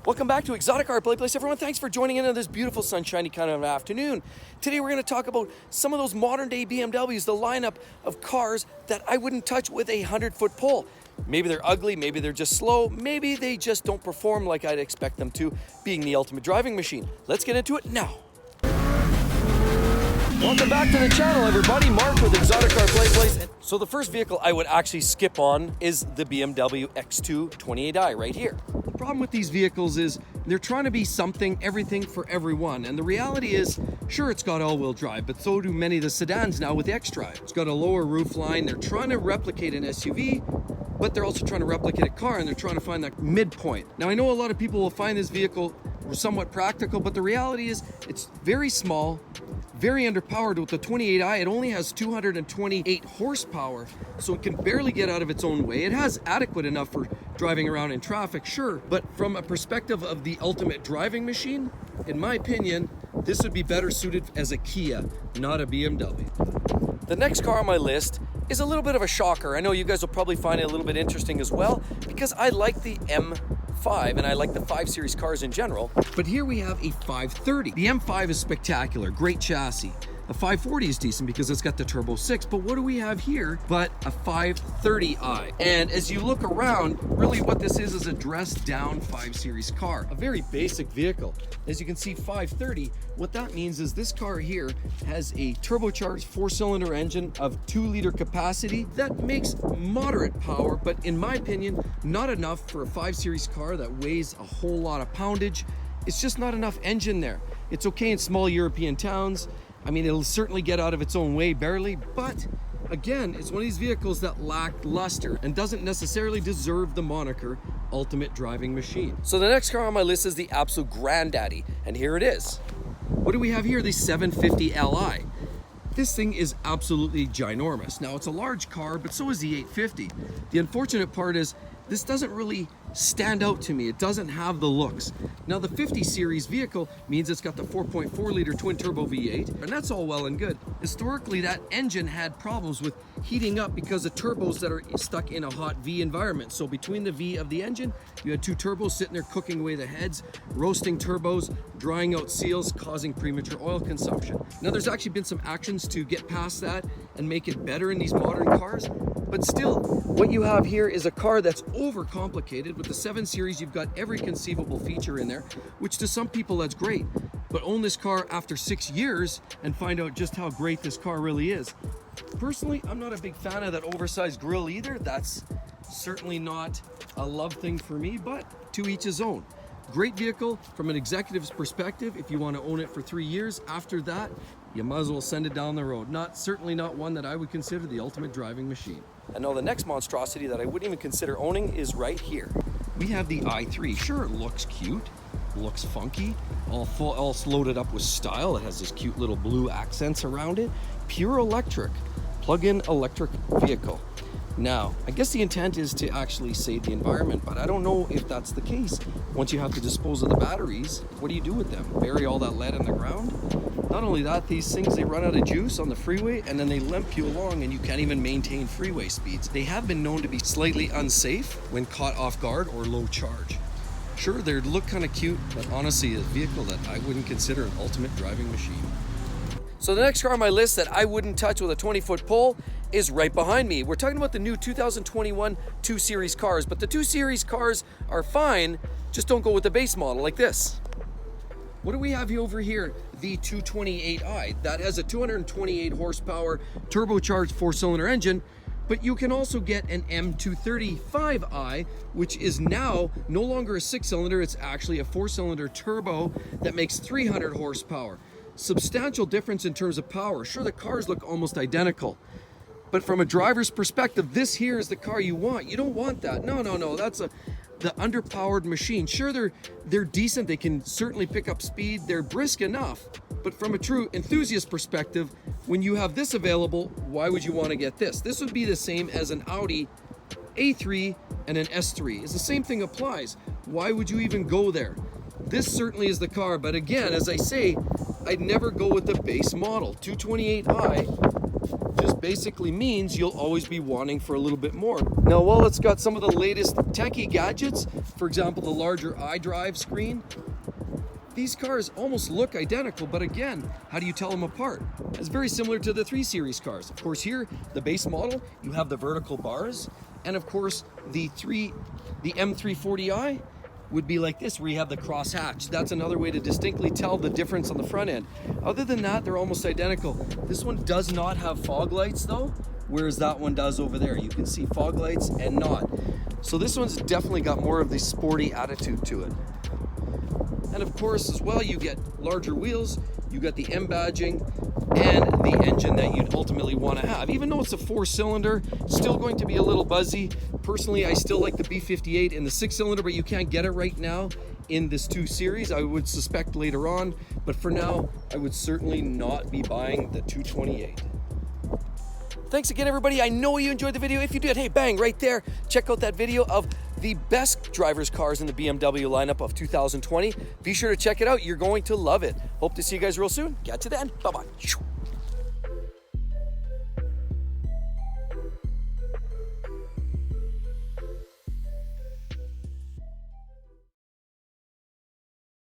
Welcome back to Exotic Car Play Place, everyone. Thanks for joining in on this beautiful sunshiny kind of afternoon. Today we're going to talk about some of those modern day BMWs, the lineup of cars that I wouldn't touch with a 100-foot pole. Maybe they're ugly, maybe they're just slow, maybe they just don't perform like I'd expect them to, being the ultimate driving machine. Let's get into it now. Welcome back to the channel, everybody. Mark with Exotic Car Play Place. So the first vehicle I would actually skip on is the BMW X2 28i right here. The problem with these vehicles is they're trying to be something, everything for everyone. And the reality is, sure, it's got all-wheel drive, but so do many of the sedans now with X-Drive. It's got a lower roof line. They're trying to replicate an SUV, but they're also trying to replicate a car, and they're trying to find that midpoint. Now, I know a lot of people will find this vehicle somewhat practical, but the reality is it's very small, very underpowered. With the 28i, it only has 228 horsepower, so it can barely get out of its own way. It has adequate enough for driving around in traffic, sure, but from a perspective of the ultimate driving machine, in my opinion, this would be better suited as a Kia, not a BMW. The next car on my list is a little bit of a shocker. I know you guys will probably find it a little bit interesting as well, because I like the M5 and I like the 5 Series cars in general. But here we have a 530. The M5 is spectacular, great chassis. The 540 is decent because it's got the Turbo 6, but what do we have here but a 530i? And as you look around, really what this is a dressed down 5 Series car, a very basic vehicle. As you can see, 530, what that means is this car here has a turbocharged 4-cylinder engine of 2-liter capacity that makes moderate power, but in my opinion, not enough for a 5 Series car that weighs a whole lot of poundage. It's just not enough engine there. It's okay in small European towns. I mean, it'll certainly get out of its own way barely, but again, it's one of these vehicles that lack luster and doesn't necessarily deserve the moniker ultimate driving machine. So the next car on my list is the absolute granddaddy, and here it is. What do we have here? The 750 Li. This thing is absolutely ginormous. Now, it's a large car, but so is the 850. The unfortunate part is this doesn't really stand out to me. It doesn't have the looks. Now, the 50 Series vehicle means it's got the 4.4-liter twin-turbo V8, and that's all well and good. Historically, that engine had problems with heating up because of turbos that are stuck in a hot V environment. So between the V of the engine, you had 2 turbos sitting there cooking away the heads, roasting turbos, drying out seals, causing premature oil consumption. Now, there's actually been some actions to get past that and make it better in these modern cars, but still, what you have here is a car that's overcomplicated. With the 7 Series, you've got every conceivable feature in there, which to some people that's great, but own this car after 6 years and find out just how great this car really is. Personally, I'm not a big fan of that oversized grille either. That's certainly not a love thing for me, but to each his own. Great vehicle from an executive's perspective if you want to own it for 3 years. After that, you might as well send it down the road. Certainly not one that I would consider the ultimate driving machine. And now the next monstrosity that I wouldn't even consider owning is right here. We have the i3. Sure, it looks cute, looks funky, all loaded up with style. It has this cute little blue accents around it. Pure electric, plug-in electric vehicle. Now, I guess the intent is to actually save the environment, but I don't know if that's the case. Once you have to dispose of the batteries, what do you do with them? Bury all that lead in the ground? Not only that, these things, they run out of juice on the freeway and then they limp you along and you can't even maintain freeway speeds. They have been known to be slightly unsafe when caught off guard or low charge. Sure, they look kind of cute, but honestly, a vehicle that I wouldn't consider an ultimate driving machine. So the next car on my list that I wouldn't touch with a 20-foot pole is right behind me. We're talking about the new 2021 2 Series cars, but the 2 Series cars are fine, just don't go with the base model like this. What do we have over here? The 228i. That has a 228 horsepower turbocharged 4-cylinder engine, but you can also get an M235i, which is now no longer a 6-cylinder, it's actually a 4-cylinder turbo that makes 300 horsepower. Substantial difference in terms of power. Sure, the cars look almost identical, but from a driver's perspective, this here is the car you want. You don't want that. No, that's the underpowered machine. Sure, they're decent. They can certainly pick up speed. They're brisk enough, but from a true enthusiast perspective, when you have this available, why would you want to get this? This would be the same as an Audi A3 and an S3. It's the same thing applies. Why would you even go there? This certainly is the car, but again, as I say, I'd never go with the base model. 228i just basically means you'll always be wanting for a little bit more. Now, while it's got some of the latest techie gadgets, for example, the larger iDrive screen, these cars almost look identical, but again, how do you tell them apart? It's very similar to the 3 Series cars. Of course, here, the base model, you have the vertical bars, and of course, the M340i would be like this, where you have the cross hatch. That's another way to distinctly tell the difference on the front end. Other than that, they're almost identical. This one does not have fog lights though, whereas that one does over there. You can see fog lights and not. So this one's definitely got more of the sporty attitude to it. And of course, as well, you get larger wheels, you got the M badging, and the engine that you'd ultimately want to have. Even though it's a 4-cylinder, still going to be a little buzzy. Personally, I still like the B58 in the 6-cylinder, but you can't get it right now in this 2 Series. I would suspect later on, but for now, I would certainly not be buying the 228. Thanks again, everybody. I know you enjoyed the video. If you did, hey, bang, right there. Check out that video of the best driver's cars in the BMW lineup of 2020. Be sure to check it out. You're going to love it. Hope to see you guys real soon. Catch you then. Bye-bye.